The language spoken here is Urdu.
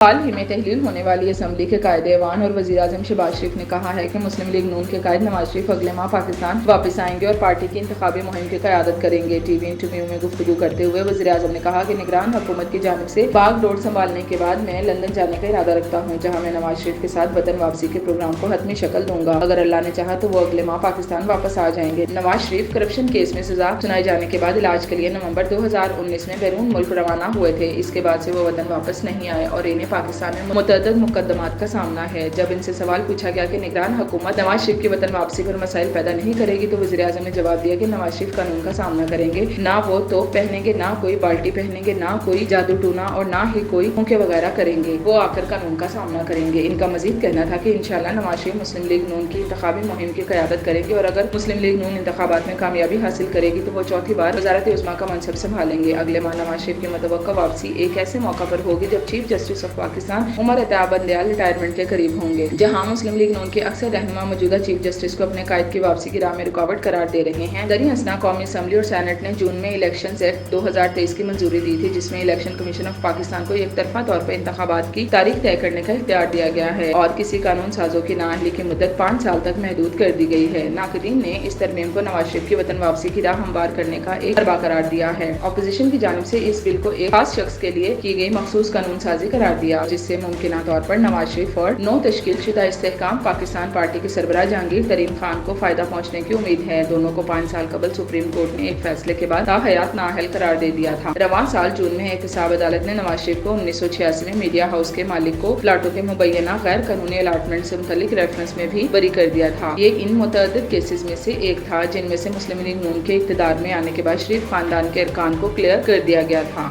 حال ہی میں تحلیل ہونے والی اسمبلی کے قائد ایوان اور وزیر اعظم شہباز شریف نے کہا ہے کہ مسلم لیگ نون کے قائد نواز شریف اگلے ماہ پاکستان واپس آئیں گے اور پارٹی کی انتخابی مہم کی قیادت کریں گے۔ ٹی وی انٹرویو میں گفتگو کرتے ہوئے وزیر اعظم نے کہا کہ نگران حکومت کی جانب سے باغ ڈور سنبھالنے کے بعد میں لندن جانے کا ارادہ رکھتا ہوں، جہاں میں نواز شریف کے ساتھ وطن واپسی کے پروگرام کو حتمی شکل دوں گا۔ اگر اللہ نے چاہا تو وہ اگلے ماہ پاکستان واپس آ جائیں گے۔ نواز شریف کرپشن کیس میں سزا سنائے جانے کے بعد علاج کے لیے نومبر 2019 میں بیرون ملک روانہ ہوئے تھے۔ اس کے بعد سے وہ وطن واپس نہیں آئے اور انہیں پاکستان میں متعدد مقدمات کا سامنا ہے۔ جب ان سے سوال پوچھا گیا کہ نگران حکومت نواز شریف کی وطن واپسی پر مسائل پیدا نہیں کرے گی تو وزیر اعظم نے جواب دیا کہ نواز شریف قانون کا سامنا کریں گے، نہ وہ توپ پہنیں گے، نہ کوئی بالٹی پہنیں گے، نہ کوئی جادو ٹونا اور نہ ہی کوئی پھونکے وغیرہ کریں گے، وہ آ کر قانون کا سامنا کریں گے۔ ان کا مزید کہنا تھا کہ انشاءاللہ نواز شریف مسلم لیگ نون کی انتخابی مہم کی قیادت کریں گے اور اگر مسلم لیگ نون انتخابات میں کامیابی حاصل کرے گی تو وہ چوتھی بار وزارت عظمیٰ کا منصب سنبھالیں گے۔ اگلے ماہ نواز شریف کی متوقع واپسی ایک ایسے موقع پر ہوگی جب chief justice of Pakistan Umar Ata Bandial retirement کے قریب ہوں گے، جہاں مسلم لیگ نون کے اکثر رہنما موجودہ چیف جسٹس کو اپنے قائد کی واپسی کی راہ میں رکاوٹ قرار دے رہے ہیں۔ دریں اثنا قومی اسمبلی اور سینٹ نے جون میں الیکشنز ایکٹ 2023 کی منظوری دی تھی، جس میں الیکشن کمیشن آف پاکستان کو یک طرفہ طور پر انتخابات کی تاریخ طے کرنے کا اختیار دیا گیا ہے اور کسی قانون سازوں کی نااہلی کی مدت 5 سال تک محدود کر دی گئی ہے۔ ناقدین نے اس ترمیم کو نواز شریف کی وطن واپسی کی راہ ہموار کرنے کا ایک ضربہ قرار دیا ہے۔ اپوزیشن کی جانب سے اس بل کو ایک خاص شخص کے لیے کی گئی مخصوص قانون سازی قرار دیا، جس سے ممکنہ طور پر نواز شریف اور نو تشکیل شدہ استحکام پاکستان پارٹی کے سربراہ جہانگیر ترین خان کو فائدہ پہنچنے کی امید ہے۔ دونوں کو 5 سال قبل سپریم کورٹ نے ایک فیصلے کے بعد تاحیات نااہل قرار دے دیا تھا۔ رواں سال جون میں احتساب عدالت نے نواز شریف کو 1986 میں میڈیا ہاؤس کے مالک کو پلاٹوں کے مبینہ غیر قانونی الاٹمنٹ سے متعلق ریفرنس میں بھی بری کر دیا تھا۔ یہ ان متعدد کیسز میں سے ایک تھا جن میں سے مسلم لیگ نون کے اقتدار میں آنے کے بعد شریف خاندان کے ارکان کو کلیئر کر دیا گیا تھا۔